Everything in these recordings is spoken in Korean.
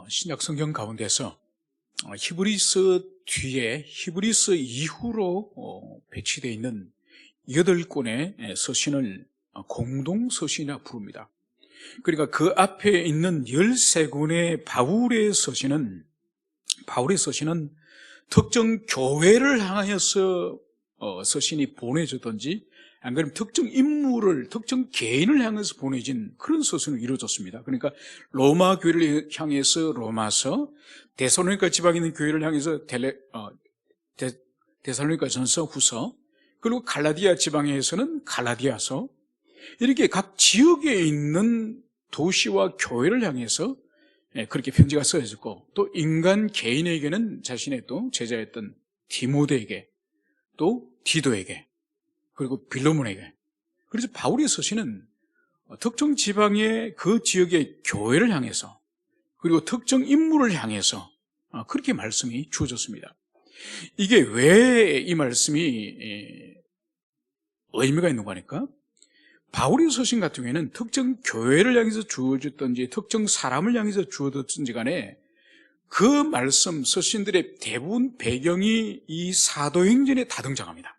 신약 성경 가운데서 히브리서 뒤에 히브리서 이후로 배치되어 있는 8권의 서신을 공동 서신이라 부릅니다. 그러니까 그 앞에 있는 13권의 바울의 서신은 특정 교회를 향하여서 서신이 보내졌든지 안 그러면 특정 인물을, 특정 개인을 향해서 보내진 그런 서신으로 이루어졌습니다. 그러니까 로마 교회를 향해서 로마서, 데살로니가 지방에 있는 교회를 향해서 데살로니가 전서, 후서, 그리고 갈라디아 지방에서는 갈라디아서, 이렇게 각 지역에 있는 도시와 교회를 향해서 그렇게 편지가 써졌고, 또 인간 개인에게는 자신의 또 제자였던 디모데에게, 또 디도에게, 그리고 빌레몬에게. 그래서 바울의 서신은 특정 지방의 그 지역의 교회를 향해서, 그리고 특정 인물을 향해서 그렇게 말씀이 주어졌습니다. 이게 왜 이 말씀이 의미가 있는 거니까? 바울의 서신 같은 경우에는 특정 교회를 향해서 주어졌든지 특정 사람을 향해서 주어졌든지 간에 그 말씀, 서신들의 대부분 배경이 이 사도행전에 다 등장합니다.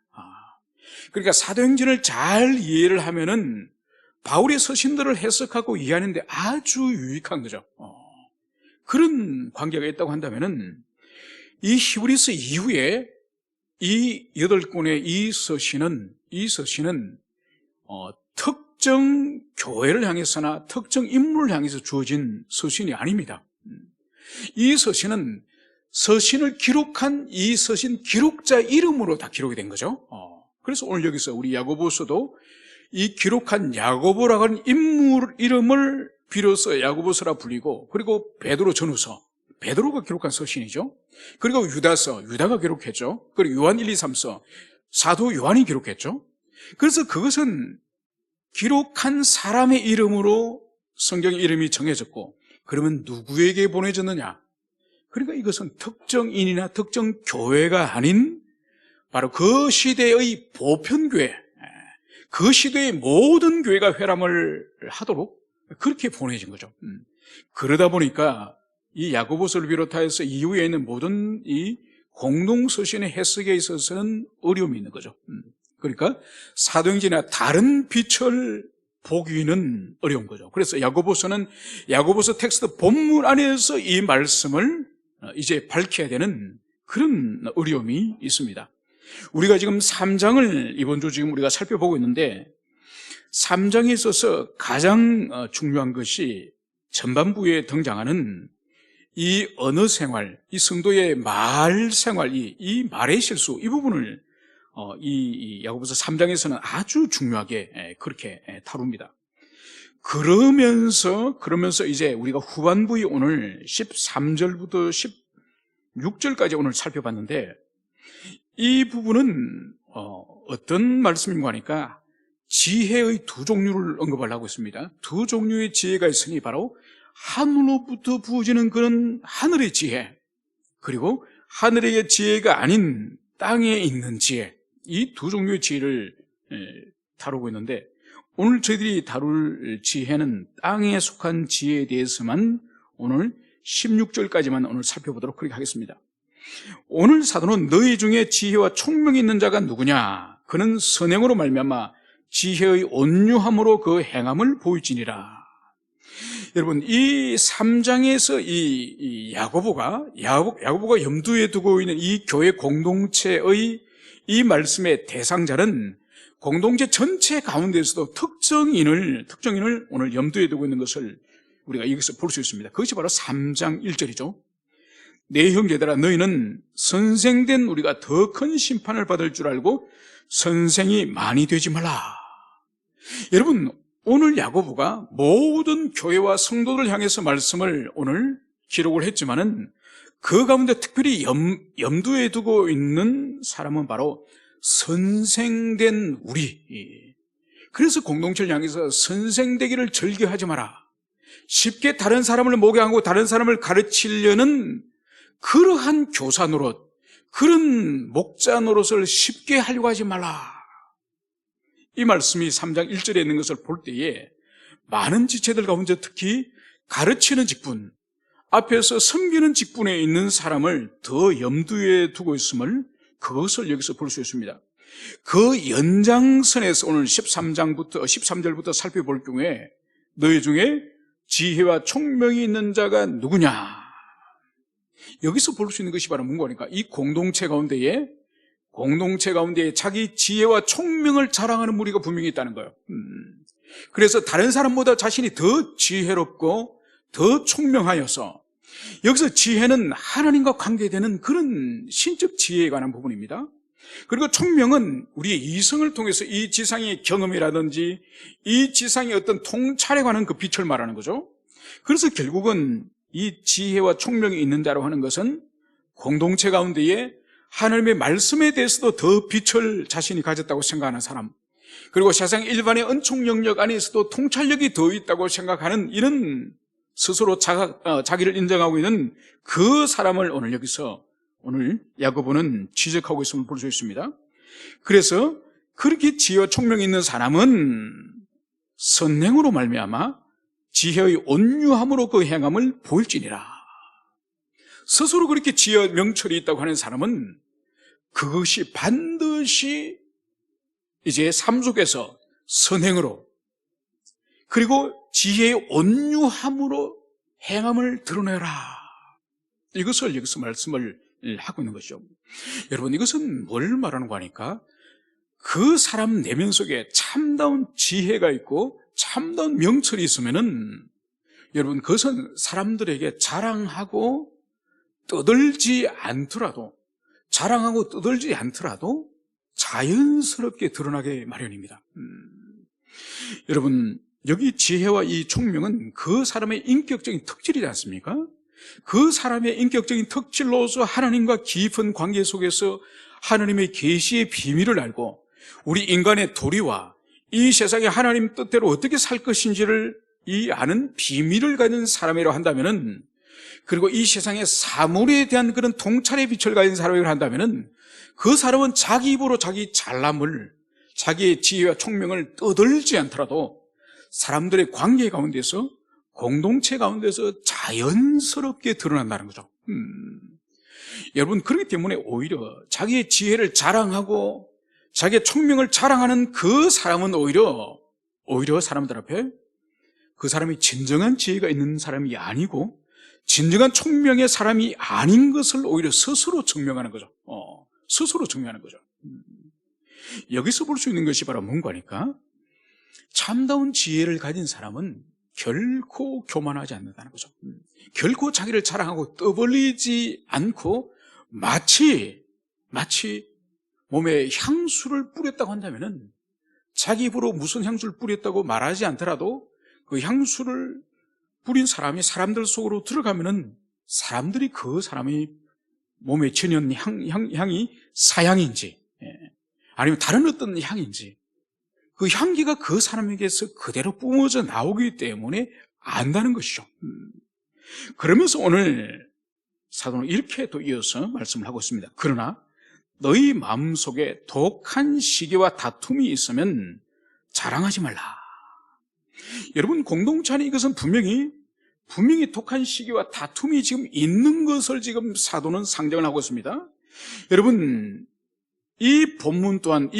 그러니까 사도행전을 잘 이해를 하면은 바울의 서신들을 해석하고 이해하는데 아주 유익한 거죠. 그런 관계가 있다고 한다면은 이 히브리서 이후에 이 8권의 이 서신은 특정 교회를 향해서나 특정 인물을 향해서 주어진 서신이 아닙니다. 이 서신은 서신을 기록한 이 서신 기록자 이름으로 다 기록이 된 거죠. 그래서 오늘 여기서 우리 야고보서도 이 기록한 야고보라고 하는 인물 이름을 비로소 야고보서라 불리고, 그리고 베드로 전후서, 베드로가 기록한 서신이죠. 그리고 유다서, 유다가 기록했죠. 그리고 요한 1, 2, 3서, 사도 요한이 기록했죠. 그래서 그것은 기록한 사람의 이름으로 성경의 이름이 정해졌고, 그러면 누구에게 보내졌느냐? 그러니까 이것은 특정인이나 특정 교회가 아닌 바로 그 시대의 보편교회, 그 시대의 모든 교회가 회람을 하도록 그렇게 보내진 거죠. 그러다 보니까 이 야고보서를 비롯하여서 이후에 있는 모든 이 공동서신의 해석에 있어서는 어려움이 있는 거죠. 그러니까 사도행전이나 다른 빛을 보기는 어려운 거죠. 그래서 야고보서 텍스트 본문 안에서 이 말씀을 이제 밝혀야 되는 그런 어려움이 있습니다. 우리가 지금 3장을 이번 주 지금 우리가 살펴보고 있는데, 3장에 있어서 가장 중요한 것이 전반부에 등장하는 이 언어 생활, 이 성도의 말 생활, 이 말의 실수, 이 부분을 이 야고보서 3장에서는 아주 중요하게 그렇게 다룹니다. 그러면서 이제 우리가 후반부에 오늘 13절부터 16절까지 오늘 살펴봤는데, 이 부분은 어떤 말씀인가 하니까 지혜의 두 종류를 언급하려고 했습니다. 두 종류의 지혜가 있으니 바로 하늘로부터 부어지는 그런 하늘의 지혜, 그리고 하늘의 지혜가 아닌 땅에 있는 지혜, 이 두 종류의 지혜를 다루고 있는데, 오늘 저희들이 다룰 지혜는 땅에 속한 지혜에 대해서만 오늘 16절까지만 오늘 살펴보도록 그렇게 하겠습니다. 오늘 사도는 너희 중에 지혜와 총명이 있는 자가 누구냐? 그는 선행으로 말미암아 지혜의 온유함으로 그 행함을 보일지니라. 여러분, 이 3장에서 이 야고보가 염두에 두고 있는 이 교회 공동체의 이 말씀의 대상자는 공동체 전체 가운데서도 특정인을 오늘 염두에 두고 있는 것을 우리가 여기서 볼 수 있습니다. 그것이 바로 3장 1절이죠. 내 형제들아, 너희는 선생된 우리가 더 큰 심판을 받을 줄 알고 선생이 많이 되지 말라. 여러분, 오늘 야고보가 모든 교회와 성도들 향해서 말씀을 오늘 기록을 했지만은 그 가운데 특별히 염두에 두고 있는 사람은 바로 선생된 우리. 그래서 공동체를 향해서 선생되기를 즐겨하지 마라. 쉽게 다른 사람을 모독하고 다른 사람을 가르치려는 그러한 교사 노릇, 그런 목자 노릇을 쉽게 하려고 하지 말라. 이 말씀이 3장 1절에 있는 것을 볼 때에 많은 지체들 가운데 특히 가르치는 직분, 앞에서 섬기는 직분에 있는 사람을 더 염두에 두고 있음을, 그것을 여기서 볼 수 있습니다. 그 연장선에서 오늘 13절부터 살펴볼 경우에 너희 중에 지혜와 총명이 있는 자가 누구냐? 여기서 볼 수 있는 것이 바로 뭔가, 이 공동체 가운데에 자기 지혜와 총명을 자랑하는 무리가 분명히 있다는 거예요. 그래서 다른 사람보다 자신이 더 지혜롭고 더 총명하여서, 여기서 지혜는 하나님과 관계되는 그런 신적 지혜에 관한 부분입니다. 그리고 총명은 우리의 이성을 통해서 이 지상의 경험이라든지 이 지상의 어떤 통찰에 관한 그 빛을 말하는 거죠. 그래서 결국은 이 지혜와 총명이 있는 자로 하는 것은 공동체 가운데에 하나님의 말씀에 대해서도 더 빛을 자신이 가졌다고 생각하는 사람, 그리고 세상 일반의 은총 영역 안에서도 통찰력이 더 있다고 생각하는, 이런 스스로 자기를 인정하고 있는 그 사람을 오늘 야고보는 지적하고 있음을 볼 수 있습니다. 그래서 그렇게 지혜와 총명이 있는 사람은 선행으로 말미암아 지혜의 온유함으로 그 행함을 보일지니라. 스스로 그렇게 지혜와 명철이 있다고 하는 사람은 그것이 반드시 이제 삶 속에서 선행으로, 그리고 지혜의 온유함으로 행함을 드러내라. 이것을 여기서 말씀을 하고 있는 것이죠. 여러분, 이것은 뭘 말하는 거니까, 그 사람 내면 속에 참다운 지혜가 있고 참다운 명철이 있으면은, 여러분, 그것은 사람들에게 자랑하고 떠들지 않더라도 자연스럽게 드러나게 마련입니다. 여러분, 여기 지혜와 이 총명은 그 사람의 인격적인 특질이지 않습니까? 그 사람의 인격적인 특질로서 하나님과 깊은 관계 속에서 하나님의 계시의 비밀을 알고 우리 인간의 도리와 이 세상에 하나님 뜻대로 어떻게 살 것인지를 이 아는 비밀을 가진 사람이라고 한다면은, 그리고 이 세상의 사물에 대한 그런 통찰의 빛을 가진 사람이라고 한다면은, 그 사람은 자기 입으로 자기 잘남을, 자기의 지혜와 총명을 떠들지 않더라도 사람들의 관계 가운데서, 공동체 가운데서 자연스럽게 드러난다는 거죠. 여러분, 그렇기 때문에 오히려 자기의 지혜를 자랑하고 자기의 총명을 자랑하는 그 사람은 오히려 사람들 앞에 그 사람이 진정한 지혜가 있는 사람이 아니고 진정한 총명의 사람이 아닌 것을 오히려 스스로 증명하는 거죠. 여기서 볼 수 있는 것이 바로 뭔가니까, 참다운 지혜를 가진 사람은 결코 교만하지 않는다는 거죠. 결코 자기를 자랑하고 떠벌리지 않고, 마치 몸에 향수를 뿌렸다고 한다면은 자기 입으로 무슨 향수를 뿌렸다고 말하지 않더라도 그 향수를 뿌린 사람이 사람들 속으로 들어가면은 사람들이 그 사람이 몸에 전연 향이 사향인지 아니면 다른 어떤 향인지 그 향기가 그 사람에게서 그대로 뿜어져 나오기 때문에 안다는 것이죠. 그러면서 오늘 사도는 이렇게 또 이어서 말씀을 하고 있습니다. 그러나 너희 마음속에 독한 시기와 다툼이 있으면 자랑하지 말라. 여러분, 공동체 안에 이것은 분명히 독한 시기와 다툼이 지금 있는 것을 지금 사도는 상정을 하고 있습니다. 여러분, 이 본문 또한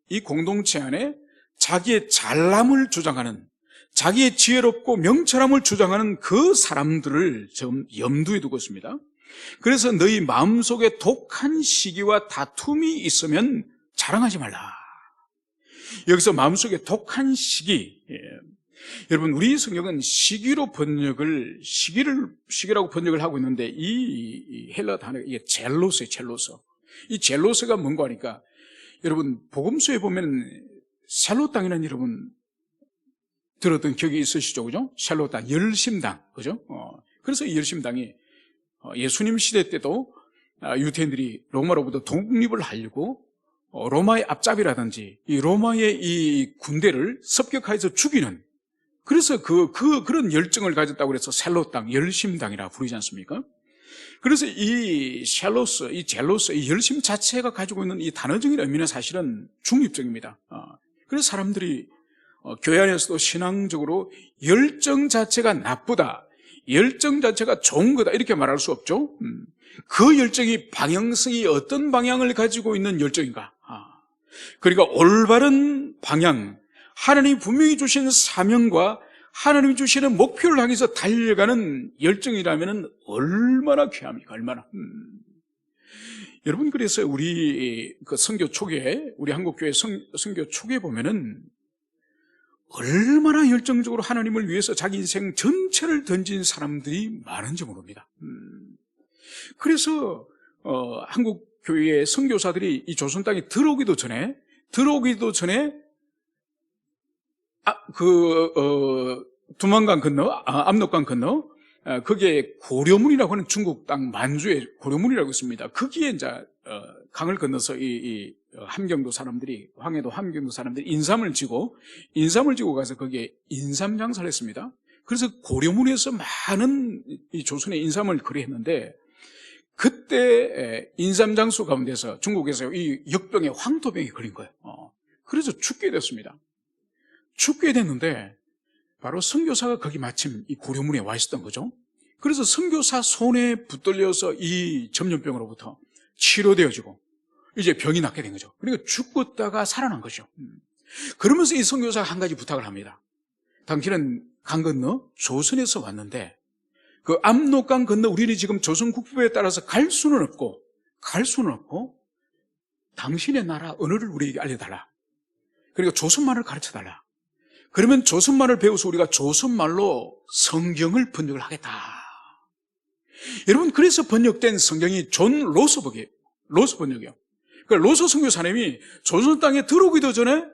이 공동체 안에 자기의 잘남을 주장하는, 자기의 지혜롭고 명철함을 주장하는 그 사람들을 좀 염두에 두고 있습니다. 그래서 너희 마음속에 독한 시기와 다툼이 있으면 자랑하지 말라. 여기서 마음속에 독한 시기, 여러분, 우리 성경은 시기라고 번역을 하고 있는데, 이 헬라 단어가 이게 젤로스예요, 젤로스. 이 젤로스가 뭔가 하니까, 여러분, 복음서에 보면 셀로 땅이라는, 여러분 들었던 기억이 있으시죠, 그죠? 셀로 땅, 열심당, 그죠? 그래서 이 열심당이 예수님 시대 때도 유대인들이 로마로부터 독립을 하려고 로마의 앞잡이라든지 이 로마의 이 군대를 습격하여서 죽이는, 그래서 그런 열정을 가졌다고 그래서 셀로 땅, 열심당이라 부르지 않습니까? 그래서 이 젤로스, 이 열심 자체가 가지고 있는 이 단어적인 의미는 사실은 중립적입니다. 그래서 사람들이 교회 안에서도 신앙적으로 열정 자체가 나쁘다, 열정 자체가 좋은 거다 이렇게 말할 수 없죠. 그 열정이 방향성이 어떤 방향을 가지고 있는 열정인가. 그러니까 올바른 방향, 하나님이 분명히 주신 사명과 하나님이 주시는 목표를 향해서 달려가는 열정이라면 얼마나 귀합니까? 얼마나. 여러분, 그래서 우리 그 선교 초기에, 우리 한국교회 선교 초기에 보면은 얼마나 열정적으로 하나님을 위해서 자기 인생 전체를 던진 사람들이 많은지 모릅니다. 그래서 한국 교회의 선교사들이 이 조선 땅에 들어오기도 전에 두만강 건너, 압록강 건너, 거기에 고려문이라고 하는 중국 땅 만주에 고려문이라고 있습니다. 거기에 이제 강을 건너서 이 함경도 사람들이, 황해도 함경도 사람들이 인삼을 지고 가서 거기에 인삼 장사를 했습니다. 그래서 고려문에서 많은 이 조선의 인삼을 거래했는데, 그때 인삼 장수 가운데서 중국에서 이 역병에 황토병이 걸린 거예요. 그래서 죽게 됐습니다. 죽게 됐는데 바로 선교사가 거기 마침 이 고려문에 와 있었던 거죠. 그래서 선교사 손에 붙들려서 이 전염병으로부터 치료되어지고 이제 병이 낫게 된 거죠. 그러니까 죽었다가 살아난 거죠. 그러면서 이 선교사가 한 가지 부탁을 합니다. 당신은 강 건너 조선에서 왔는데 그 압록강 건너 우리는 지금 조선 국부에 따라서 갈 수는 없고 당신의 나라 언어를 우리에게 알려달라. 그리고 조선말을 가르쳐달라. 그러면 조선말을 배워서 우리가 조선말로 성경을 번역을 하겠다. 여러분, 그래서 번역된 성경이 존 로서 번역이에요. 그러니까 로서 선교사님이 조선 땅에 들어오기도 전에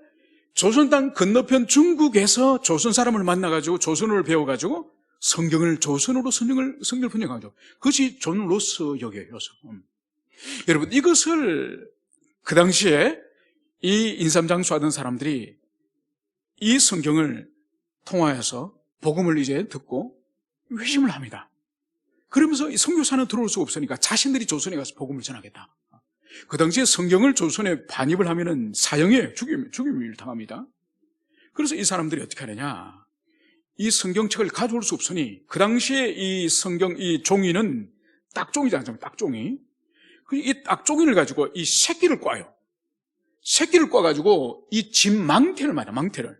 조선 땅 건너편 중국에서 조선 사람을 만나가지고 조선어를 배워가지고 성경을 조선어로 성경을 번역하죠. 그것이 존 로서 역이에요. 여러분, 이것을 그 당시에 이 인삼장수하던 사람들이 이 성경을 통하여서 복음을 이제 듣고 회심을 합니다. 그러면서 이 선교사는 들어올 수가 없으니까 자신들이 조선에 가서 복음을 전하겠다. 그 당시에 성경을 조선에 반입을 하면은 사형에 죽임을 당합니다. 그래서 이 사람들이 어떻게 하느냐? 이 성경책을 가져올 수 없으니 그 당시에 이 성경 이 종이는 딱종이잖아요. 딱종이. 이 딱종이를 가지고 이 새끼를 꽈요. 새끼를 꽈가지고 이 집 망태를 만들어, 망태를.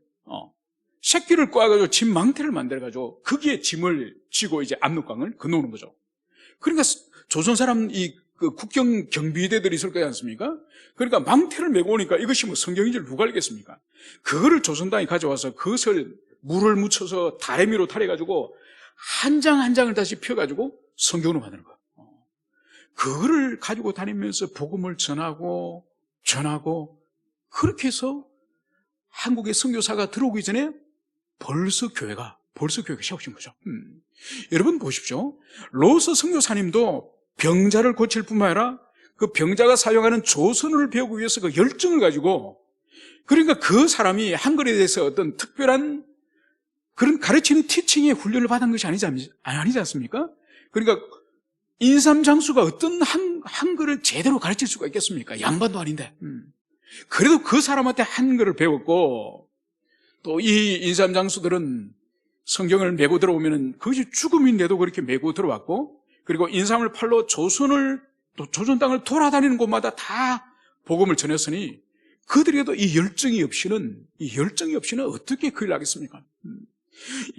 새끼를 꽈가지고 집 망태를 만들어가지고 거기에 짐을 지고 이제 압록강을 건너오는 거죠. 그러니까 조선 사람 그 국경 경비대들이 있을 거지 않습니까? 그러니까 망태를 메고 오니까 이것이 뭐 성경인지를 누가 알겠습니까? 그거를 조선 땅에 가져와서 그것을 물을 묻혀서 다래미로 탈해가지고 한 장 한 장을 다시 펴가지고 성경으로 만드는 거예요. 그거를 가지고 다니면서 복음을 전하고 그렇게 해서 한국의 선교사가 들어오기 전에 벌써 교회가 세워진 거죠. 여러분 보십시오. 로서 선교사님도 병자를 고칠 뿐만 아니라 그 병자가 사용하는 조선어를 배우기 위해서 그 열정을 가지고, 그러니까 그 사람이 한글에 대해서 어떤 특별한 그런 가르치는 티칭의 훈련을 받은 것이 아니지 않습니까? 그러니까 인삼장수가 어떤 한글을 제대로 가르칠 수가 있겠습니까? 양반도 아닌데. 그래도 그 사람한테 한글을 배웠고, 또 이 인삼장수들은 성경을 메고 들어오면은 그것이 죽음인데도 그렇게 메고 들어왔고, 그리고 인삼을 팔러 또 조선 땅을 돌아다니는 곳마다 다 복음을 전했으니 그들에도 이 열정이 없이는 어떻게 그 일을 하겠습니까?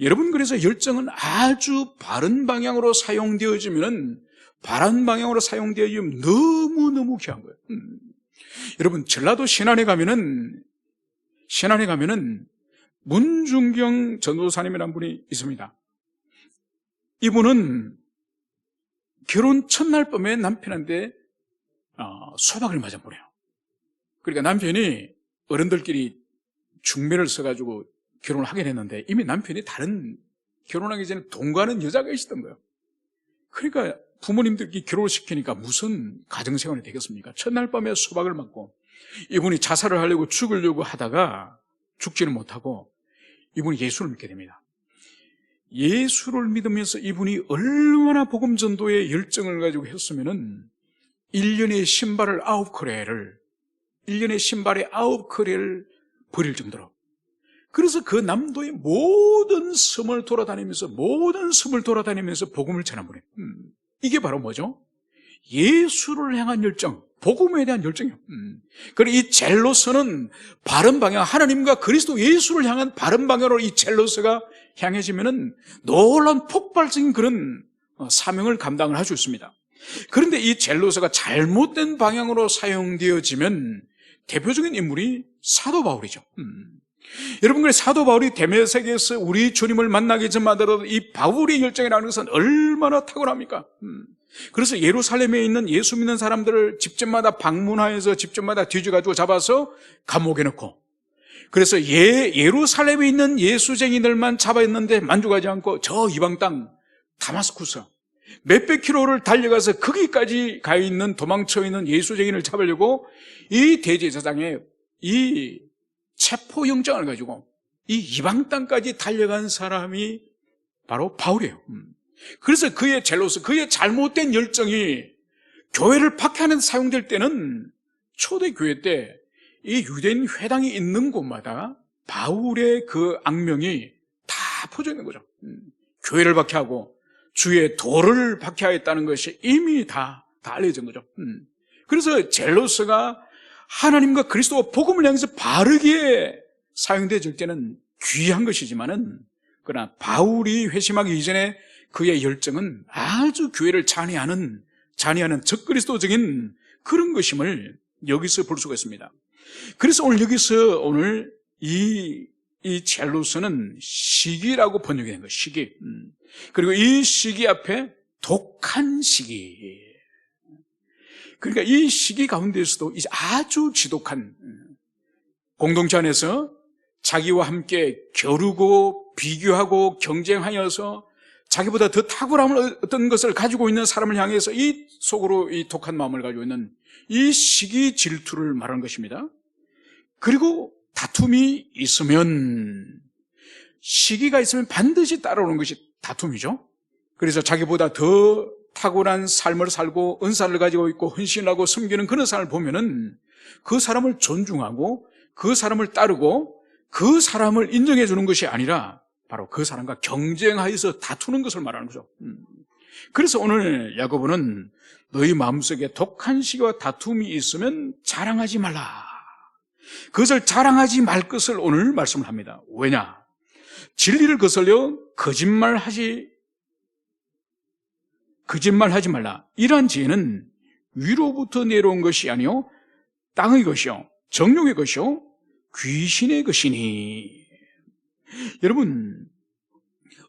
여러분, 그래서 열정은 아주 바른 방향으로 사용되어지면 너무너무 귀한 거예요. 여러분, 전라도 신안에 가면은 문중경 전도사님이라는 분이 있습니다. 이분은 결혼 첫날 밤에 남편한테 소박을 맞아 보내요. 그러니까 남편이 어른들끼리 중매를 써가지고 결혼을 하게 됐는데 이미 남편이 다른 결혼하기 전에 동거하는 여자가 있었던 거예요. 그러니까 부모님들끼리 결혼을 시키니까 무슨 가정생활이 되겠습니까? 첫날 밤에 소박을 맞고 이분이 자살을 하려고 죽으려고 하다가 죽지는 못하고 이분이 예수를 믿게 됩니다. 예수를 믿으면서 이분이 얼마나 복음 전도에 열정을 가지고 했으면은 1년에 신발에 9컬레를 버릴 정도로, 그래서 그 남도의 모든 섬을 돌아다니면서 복음을 전한 분이에요. 이게 바로 뭐죠? 예수를 향한 열정, 복음에 대한 열정이에요. 그리고 이 젤로서는 바른 방향, 하나님과 그리스도 예수를 향한 바른 방향으로 이 젤로서가 향해지면은 놀라운 폭발적인 그런 사명을 감당을 할 수 있습니다. 그런데 이 젤로서가 잘못된 방향으로 사용되어지면 대표적인 인물이 사도 바울이죠. 여러분, 사도 바울이 데메섹에서 우리 주님을 만나기 전마다도 이 바울의 열정이라는 것은 얼마나 탁월합니까? 그래서 예루살렘에 있는 예수 믿는 사람들을 집집마다 방문하여서 집집마다 뒤져가지고 잡아서 감옥에 넣고, 그래서 예루살렘에 있는 예수쟁이들만 잡아있는데 만족하지 않고 저 이방 땅 다마스쿠스 몇백 킬로를 달려가서 거기까지 가 있는, 도망쳐 있는 예수쟁이를 잡으려고 이 대제사장에 이 체포영장을 가지고 이 이방 땅까지 달려간 사람이 바로 바울이에요. 그래서 그의 젤로스, 그의 잘못된 열정이 교회를 박해하는 데 사용될 때는 초대교회 때 이 유대인 회당이 있는 곳마다 바울의 그 악명이 다 퍼져 있는 거죠. 교회를 박해하고 주의 도를 박해하였다는 것이 이미 다 알려진 거죠. 그래서 젤로스가 하나님과 그리스도와 복음을 향해서 바르게 사용되어질 때는 귀한 것이지만은, 그러나 바울이 회심하기 이전에 그의 열정은 아주 교회를 잔해하는 적그리스도적인 그런 것임을 여기서 볼 수가 있습니다. 그래서 오늘 이 젤로스는 시기라고 번역이 된 거예요. 시기. 그리고 이 시기 앞에 독한 시기. 그러니까 이 시기 가운데서도 아주 지독한, 공동체 안에서 자기와 함께 겨루고 비교하고 경쟁하여서 자기보다 더 탁월함을 어떤 것을 가지고 있는 사람을 향해서 이 속으로 이 독한 마음을 가지고 있는 이 시기 질투를 말하는 것입니다. 그리고 다툼이 있으면, 시기가 있으면 반드시 따라오는 것이 다툼이죠. 그래서 자기보다 더 탁월한 삶을 살고 은사를 가지고 있고 헌신하고 섬기는 그런 사람을 보면은 그 사람을 존중하고 그 사람을 따르고 그 사람을 인정해 주는 것이 아니라 바로 그 사람과 경쟁하여서 다투는 것을 말하는 거죠. 그래서 오늘 야고보는 너희 마음속에 독한 시기와 다툼이 있으면 자랑하지 말라. 그것을 자랑하지 말 것을 오늘 말씀을 합니다. 왜냐? 진리를 거슬려 거짓말하지 말라. 이러한 지혜는 위로부터 내려온 것이 아니요 땅의 것이요 정욕의 것이요 귀신의 것이니. 여러분,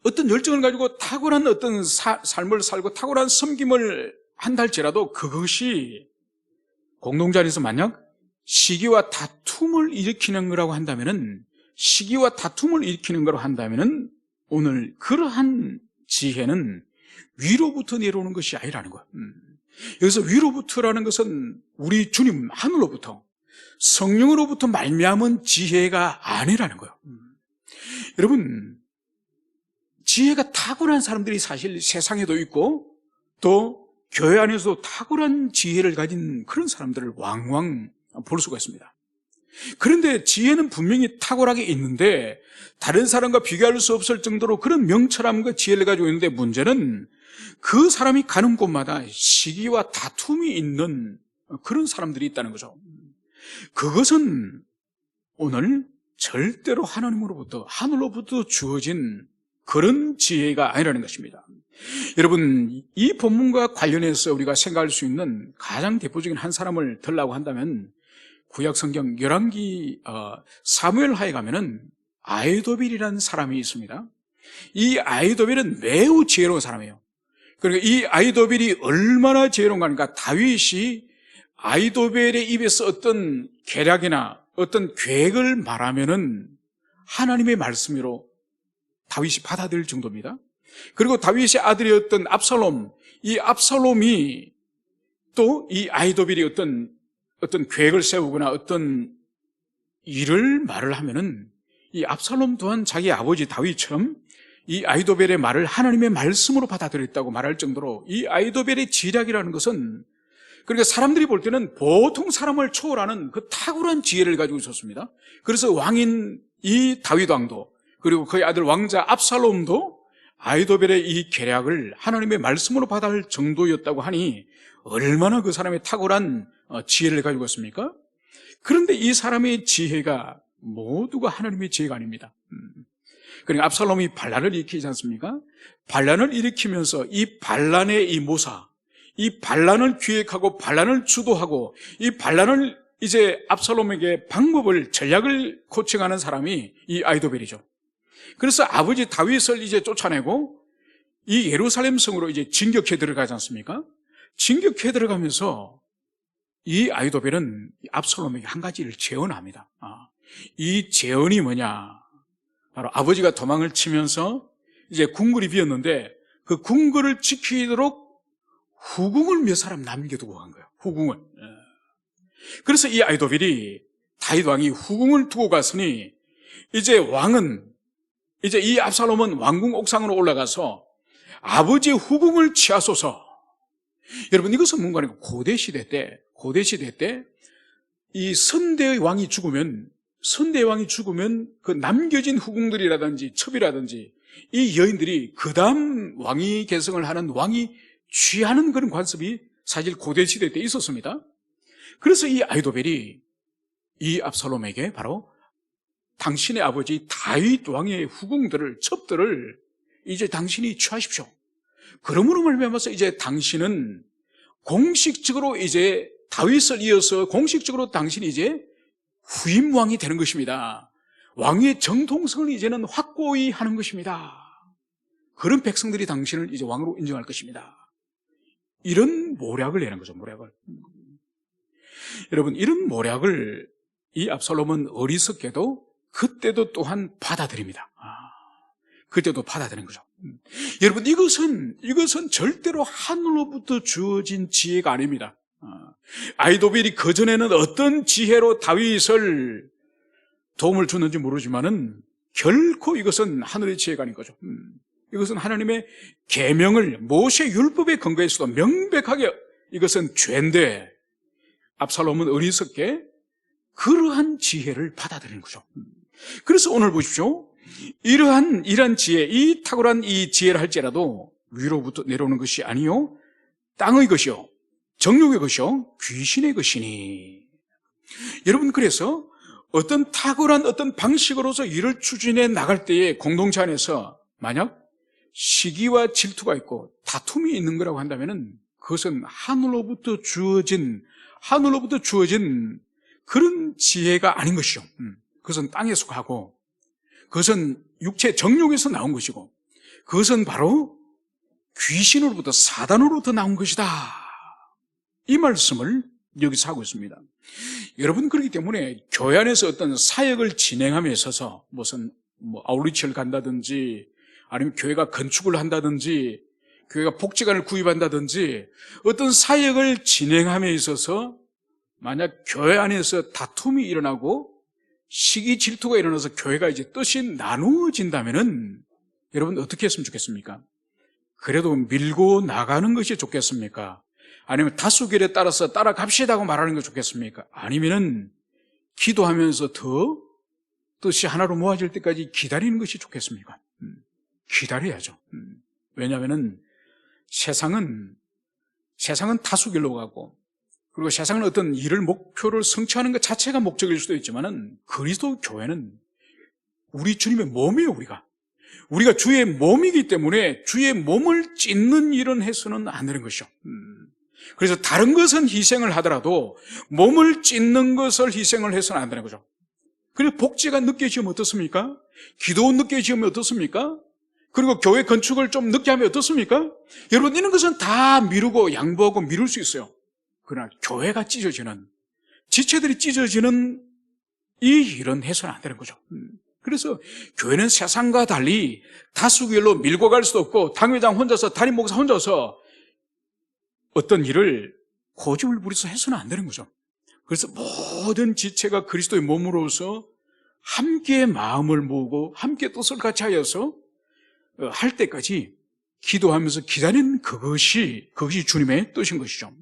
어떤 열정을 가지고 탁월한 어떤 삶을 살고 탁월한 섬김을 한다 할지라도 그것이 공동체 안에서 만약 시기와 다툼을 일으키는 거라고 한다면은, 오늘 그러한 지혜는 위로부터 내려오는 것이 아니라는 거예요. 여기서 위로부터라는 것은 우리 주님 하늘로부터 성령으로부터 말미암은 지혜가 아니라는 거예요. 여러분, 지혜가 탁월한 사람들이 사실 세상에도 있고 또 교회 안에서도 탁월한 지혜를 가진 그런 사람들을 왕왕 볼 수가 있습니다. 그런데 지혜는 분명히 탁월하게 있는데 다른 사람과 비교할 수 없을 정도로 그런 명철함과 지혜를 가지고 있는데, 문제는 그 사람이 가는 곳마다 시기와 다툼이 있는 그런 사람들이 있다는 거죠. 그것은 오늘 절대로 하늘로부터 주어진 그런 지혜가 아니라는 것입니다. 여러분, 이 본문과 관련해서 우리가 생각할 수 있는 가장 대표적인 한 사람을 들라고 한다면 구약 성경 열왕기 사무엘하에 가면은 아히도빌이라는 사람이 있습니다. 이 아히도빌은 매우 지혜로운 사람이에요. 그리고 이 아히도빌이 얼마나 지혜로운가 하니까 다윗이 아히도빌의 입에서 어떤 계략이나 어떤 계획을 말하면은 하나님의 말씀으로 다윗이 받아들일 정도입니다. 그리고 다윗의 아들이었던 압살롬, 이 압살롬이 또 이 아히도빌이 어떤 계획을 세우거나 어떤 말을 하면은 이 압살롬 또한 자기 아버지 다윗처럼 이 아히도벨의 말을 하나님의 말씀으로 받아들였다고 말할 정도로 이 아히도벨의 지략이라는 것은, 그러니까 사람들이 볼 때는 보통 사람을 초월하는 그 탁월한 지혜를 가지고 있었습니다. 그래서 왕인 이 다윗 왕도 그리고 그의 아들 왕자 압살롬도 아이도벨의 이 계략을 하나님의 말씀으로 받아할 정도였다고 하니 얼마나 그 사람의 탁월한 지혜를 가지고 있습니까? 그런데 이 사람의 지혜가 모두가 하나님의 지혜가 아닙니다. 그러니까 압살롬이 반란을 일으키지 않습니까? 반란을 일으키면서 이 반란의 이 모사, 이 반란을 기획하고 반란을 주도하고 이 반란을 이제 압살롬에게 방법을 전략을 코칭하는 사람이 이 아이도벨이죠. 그래서 아버지 다윗을 이제 쫓아내고 이 예루살렘 성으로 이제 진격해 들어가지 않습니까? 진격해 들어가면서 이 아이도벨은 압살롬에게 한 가지를 제언합니다. 이 제언이 뭐냐? 바로 아버지가 도망을 치면서 이제 궁궐이 비었는데 그 궁궐을 지키도록 후궁을 몇 사람 남겨두고 간 거예요. 후궁을. 그래서 이 아이도벨이 다윗 왕이 후궁을 두고 갔으니 이제 왕은 이제 이 압살롬은 왕궁 옥상으로 올라가서 아버지의 후궁을 취하소서. 여러분 이것은 뭔가 고대 시대 때 이 선대의 왕이 죽으면 그 남겨진 후궁들이라든지 첩이라든지 이 여인들이 그 다음 왕위 계승을 하는 왕이 취하는 그런 관습이 사실 고대 시대 때 있었습니다. 그래서 이 아이도벨이 이 압살롬에게 바로 당신의 아버지 다윗 왕의 후궁들을 첩들을 이제 당신이 취하십시오. 그러므로 말미암아서 이제 당신은 공식적으로 이제 다윗을 이어서 공식적으로 당신이 이제 후임 왕이 되는 것입니다. 왕위의 정통성을 이제는 확고히 하는 것입니다. 그런 백성들이 당신을 이제 왕으로 인정할 것입니다. 이런 모략을 내는 거죠, 모략을. 여러분, 이런 모략을 이 압살롬은 어리석게도 그때도 또한 받아들입니다. 그때도 받아들이는 거죠. 여러분, 이것은 절대로 하늘로부터 주어진 지혜가 아닙니다. 아이도벨이 그전에는 어떤 지혜로 다윗을 도움을 줬는지 모르지만은 결코 이것은 하늘의 지혜가 아닌 거죠. 이것은 하나님의 계명을 모세 율법에 근거해서도 명백하게 이것은 죄인데 압살롬은 어리석게 그러한 지혜를 받아들이는 거죠. 그래서 오늘 보십시오. 이러한 지혜, 이 탁월한 이 지혜를 할지라도 위로부터 내려오는 것이 아니요 땅의 것이요 정욕의 것이요 귀신의 것이니. 여러분, 그래서 어떤 탁월한 어떤 방식으로서 일을 추진해 나갈 때에 공동체 안에서 만약 시기와 질투가 있고 다툼이 있는 거라고 한다면은 그것은 하늘로부터 주어진 그런 지혜가 아닌 것이죠. 그것은 땅에 속하고 그것은 육체 정욕에서 나온 것이고 그것은 바로 귀신으로부터 사단으로부터 나온 것이다. 이 말씀을 여기서 하고 있습니다. 여러분, 그렇기 때문에 교회 안에서 어떤 사역을 진행함에 있어서 무슨 아웃리치를 간다든지 아니면 교회가 건축을 한다든지 교회가 복지관을 구입한다든지 어떤 사역을 진행함에 있어서 만약 교회 안에서 다툼이 일어나고 시기 질투가 일어나서 교회가 이제 뜻이 나누어진다면은 여러분 어떻게 했으면 좋겠습니까? 그래도 밀고 나가는 것이 좋겠습니까? 아니면 다수결에 따라서 따라갑시다고 말하는 게 좋겠습니까? 아니면은 기도하면서 더 뜻이 하나로 모아질 때까지 기다리는 것이 좋겠습니까? 기다려야죠. 왜냐하면은 세상은 다수결로 가고 그리고 세상은 어떤 일을 목표를 성취하는 것 자체가 목적일 수도 있지만은 그리스도 교회는 우리 주님의 몸이에요. 우리가 주의 몸이기 때문에 주의 몸을 찢는 일은 해서는 안 되는 것이죠. 그래서 다른 것은 희생을 하더라도 몸을 찢는 것을 희생을 해서는 안 되는 거죠. 그래서 복지가 늦게 지으면 어떻습니까? 기도원 늦게 지으면 어떻습니까? 그리고 교회 건축을 좀 늦게 하면 어떻습니까? 여러분, 이런 것은 다 미루고 양보하고 미룰 수 있어요. 그러나 교회가 찢어지는, 지체들이 찢어지는 이 일은 해서는 안 되는 거죠. 그래서 교회는 세상과 달리 다수결로 밀고 갈 수도 없고 당회장 혼자서 담임 목사 혼자서 어떤 일을 고집을 부려서 해서는 안 되는 거죠. 그래서 모든 지체가 그리스도의 몸으로서 함께 마음을 모으고 함께 뜻을 같이 하여서 할 때까지 기도하면서 기다리는 그것이 주님의 뜻인 것이죠.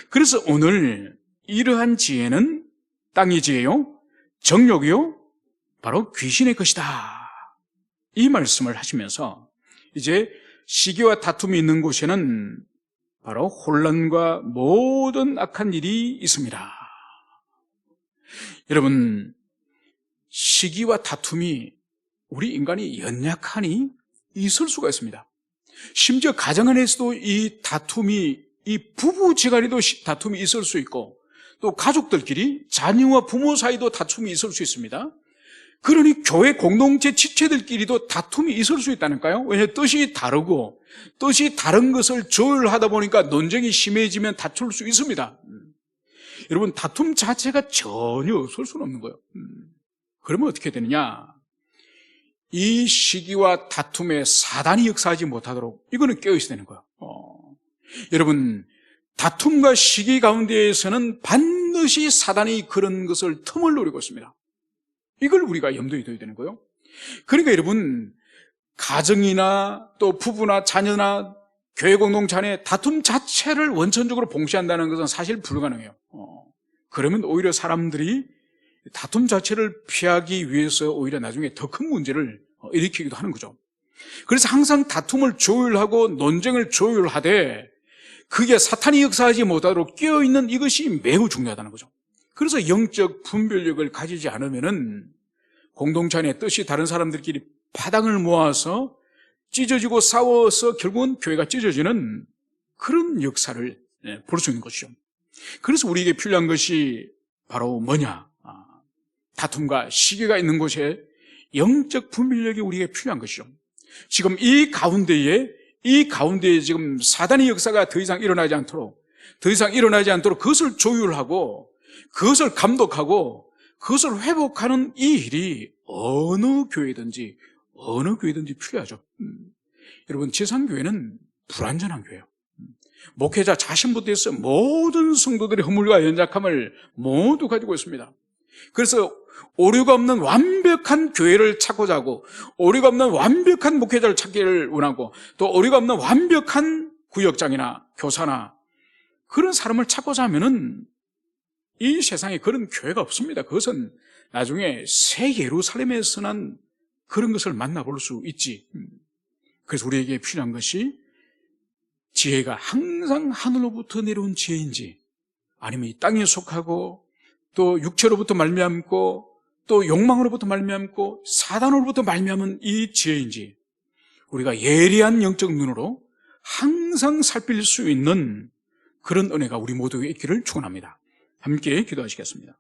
그래서 오늘 이러한 지혜는 땅의 지혜요, 정욕이요, 바로 귀신의 것이다. 이 말씀을 하시면서 이제 시기와 다툼이 있는 곳에는 바로 혼란과 모든 악한 일이 있습니다. 여러분, 시기와 다툼이 우리 인간이 연약하니 있을 수가 있습니다. 심지어 가정 안에서도 이 다툼이, 이 부부지간에도 다툼이 있을 수 있고, 또 가족들끼리 자녀와 부모 사이도 다툼이 있을 수 있습니다. 그러니 교회 공동체 지체들끼리도 다툼이 있을 수 있다니까요. 왜냐하면 뜻이 다르고 뜻이 다른 것을 조율하다 보니까 논쟁이 심해지면 다툴 수 있습니다. 여러분, 다툼 자체가 전혀 없을 수는 없는 거예요. 그러면 어떻게 되느냐? 이 시기와 다툼에 사단이 역사하지 못하도록 이거는 깨어있어야 되는 거예요. 여러분, 다툼과 시기 가운데에서는 반드시 사단이 그런 것을 틈을 노리고 있습니다. 이걸 우리가 염두에 둬야 되는 거예요. 그러니까 여러분, 가정이나 또 부부나 자녀나 교회 공동체 안에 다툼 자체를 원천적으로 봉쇄한다는 것은 사실 불가능해요. 그러면 오히려 사람들이 다툼 자체를 피하기 위해서 오히려 나중에 더 큰 문제를 일으키기도 하는 거죠. 그래서 항상 다툼을 조율하고 논쟁을 조율하되 그게 사탄이 역사하지 못하도록 끼어있는 이것이 매우 중요하다는 거죠. 그래서 영적 분별력을 가지지 않으면은 공동체 안에 뜻이 다른 사람들끼리 파당을 모아서 찢어지고 싸워서 결국은 교회가 찢어지는 그런 역사를 볼 수 있는 것이죠. 그래서 우리에게 필요한 것이 바로 뭐냐? 다툼과 시기가 있는 곳에 영적 분별력이 우리에게 필요한 것이죠. 지금 이 가운데에 지금 사단의 역사가 더 이상 일어나지 않도록 그것을 조율하고 그것을 감독하고 그것을 회복하는 이 일이 어느 교회든지 필요하죠. 여러분, 지상교회는 불완전한 교회예요. 목회자 자신부터 해서 모든 성도들의 허물과 연약함을 모두 가지고 있습니다. 그래서 오류가 없는 완벽한 교회를 찾고자 하고, 오류가 없는 완벽한 목회자를 찾기를 원하고, 또 오류가 없는 완벽한 구역장이나 교사나 그런 사람을 찾고자 하면은 이 세상에 그런 교회가 없습니다. 그것은 나중에 새 예루살렘에서는 그런 것을 만나볼 수 있지. 그래서 우리에게 필요한 것이 지혜가 항상 하늘로부터 내려온 지혜인지, 아니면 이 땅에 속하고 또 육체로부터 말미암고 또 욕망으로부터 말미암고 사단으로부터 말미암은 이 지혜인지, 우리가 예리한 영적 눈으로 항상 살필 수 있는 그런 은혜가 우리 모두에게 있기를 축원합니다. 함께 기도하시겠습니다.